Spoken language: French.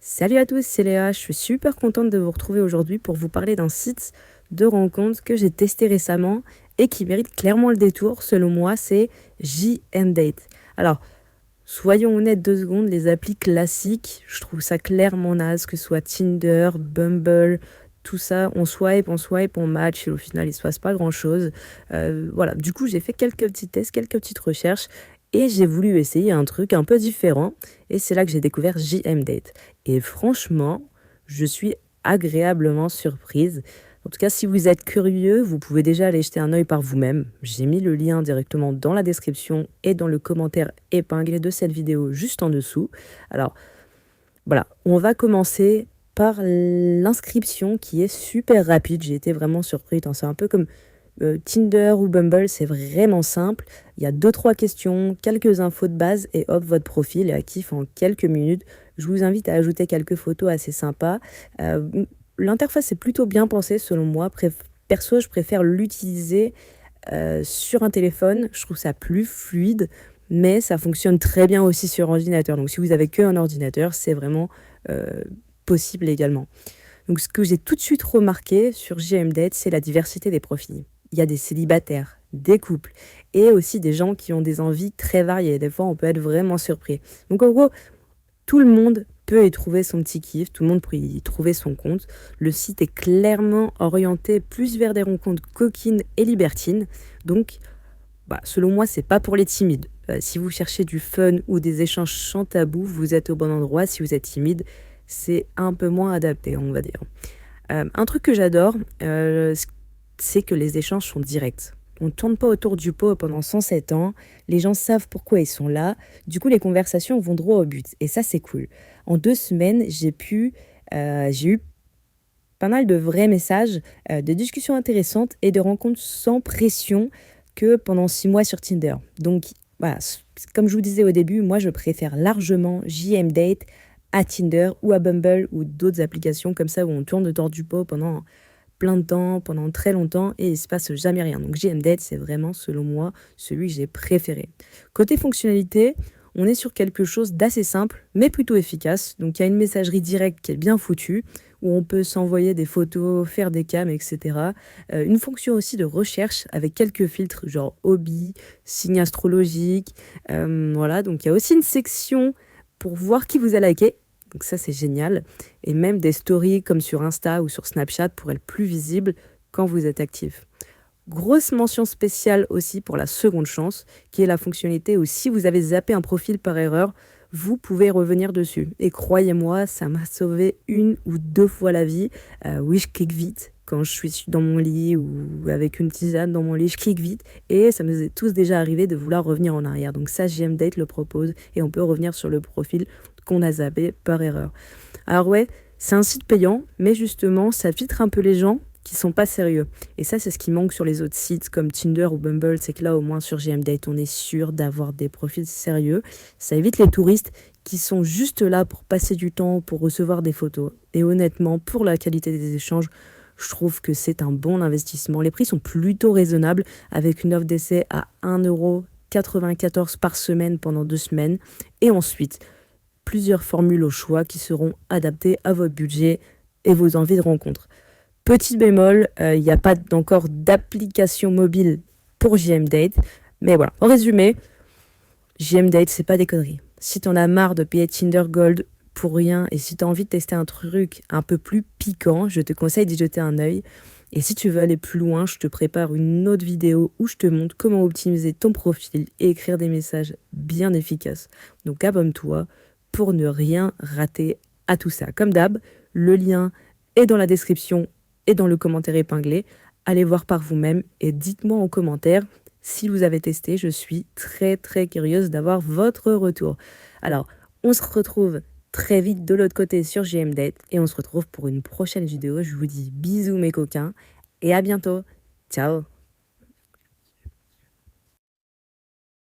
Salut à tous, c'est Léa. Je suis super contente de vous retrouver aujourd'hui pour vous parler d'un site de rencontre que j'ai testé récemment et qui mérite clairement le détour. Selon moi, c'est JMDate. Alors, soyons honnêtes 2 secondes, les applis classiques, je trouve ça clairement naze, que ce soit Tinder, Bumble, tout ça, on swipe, on match et au final, il se passe pas grand-chose. Voilà, du coup, j'ai fait quelques petits tests, quelques petites recherches et j'ai voulu essayer un truc un peu différent et c'est là que j'ai découvert JMDate. Et franchement, je suis agréablement surprise. En tout cas, si vous êtes curieux, vous pouvez déjà aller jeter un œil par vous-même. J'ai mis le lien directement dans la description et dans le commentaire épinglé de cette vidéo juste en dessous. Alors voilà, on va commencer par l'inscription qui est super rapide. J'ai été vraiment surprise. C'est un peu comme Tinder ou Bumble, c'est vraiment simple. Il y a deux, trois questions, quelques infos de base et hop, votre profil est actif en quelques minutes. Je vous invite à ajouter quelques photos assez sympas. Euh, L'interface est plutôt bien pensée selon moi. Perso, je préfère l'utiliser sur un téléphone. Je trouve ça plus fluide, mais ça fonctionne très bien aussi sur ordinateur. Donc si vous avez qu'un ordinateur, c'est vraiment euh, possible également. Donc ce que j'ai tout de suite remarqué sur JMDate, c'est la diversité des profils. Il y a des célibataires, des couples et aussi des gens qui ont des envies très variées. Des fois, on peut être vraiment surpris. Donc en gros, tout le monde peut y trouver son petit kiff, tout le monde peut y trouver son compte. Le site est clairement orienté plus vers des rencontres coquines et libertines. Donc, selon moi, c'est pas pour les timides. Si vous cherchez du fun ou des échanges sans tabou, vous êtes au bon endroit. Si vous êtes timide, c'est un peu moins adapté, on va dire. Un truc que j'adore, c'est que les échanges sont directs. On ne tourne pas autour du pot pendant 107 ans. Les gens savent pourquoi ils sont là. Du coup, les conversations vont droit au but. Et ça, c'est cool. En 2 semaines, j'ai eu pas mal de vrais messages, de discussions intéressantes et de rencontres sans pression que pendant 6 mois sur Tinder. Donc, voilà, comme je vous disais au début, moi, je préfère largement JMDate à Tinder ou à Bumble ou d'autres applications comme ça où on tourne autour du pot pendant plein de temps, pendant très longtemps et il se passe jamais rien. Donc JMDate, c'est vraiment, selon moi, celui que j'ai préféré. Côté fonctionnalité, on est sur quelque chose d'assez simple, mais plutôt efficace. Donc il y a une messagerie directe qui est bien foutue, où on peut s'envoyer des photos, faire des cams, etc. Une fonction aussi de recherche avec quelques filtres, genre hobby, signes astrologiques. Voilà, donc il y a aussi une section pour voir qui vous a liké. Donc ça, c'est génial. Et même des stories comme sur Insta ou sur Snapchat pour être plus visibles quand vous êtes actif. Grosse mention spéciale aussi pour la seconde chance, qui est la fonctionnalité où si vous avez zappé un profil par erreur, vous pouvez revenir dessus. Et croyez-moi, ça m'a sauvé 1 ou 2 fois la vie. Oui, je clique vite. Quand je suis dans mon lit ou avec une tisane dans mon lit, je clique vite. Et ça nous est tous déjà arrivé de vouloir revenir en arrière. Donc ça, JMDate le propose. Et on peut revenir sur le profil qu'on a zappé par erreur. Alors ouais, c'est un site payant, mais justement, ça filtre un peu les gens qui sont pas sérieux. Et ça, c'est ce qui manque sur les autres sites comme Tinder ou Bumble, c'est que là, au moins sur JMDate, on est sûr d'avoir des profils sérieux. Ça évite les touristes qui sont juste là pour passer du temps, pour recevoir des photos. Et honnêtement, pour la qualité des échanges, je trouve que c'est un bon investissement. Les prix sont plutôt raisonnables avec une offre d'essai à 1,94 € par semaine pendant 2 semaines. Et ensuite, plusieurs formules au choix qui seront adaptées à votre budget et vos envies de rencontre. Petit bémol, il n'y a pas encore d'application mobile pour JMDate. Mais voilà, en résumé, JMDate, c'est pas des conneries. Si t'en as marre de payer Tinder Gold pour rien et si t'as envie de tester un truc un peu plus piquant, je te conseille d'y jeter un œil. Et si tu veux aller plus loin, je te prépare une autre vidéo où je te montre comment optimiser ton profil et écrire des messages bien efficaces. Donc abonne-toi pour ne rien rater à tout ça. Comme d'hab, le lien est dans la description et dans le commentaire épinglé. Allez voir par vous-même et dites-moi en commentaire si vous avez testé. Je suis très très curieuse d'avoir votre retour. Alors, on se retrouve très vite de l'autre côté sur JMDate et on se retrouve pour une prochaine vidéo. Je vous dis bisous mes coquins et à bientôt. Ciao.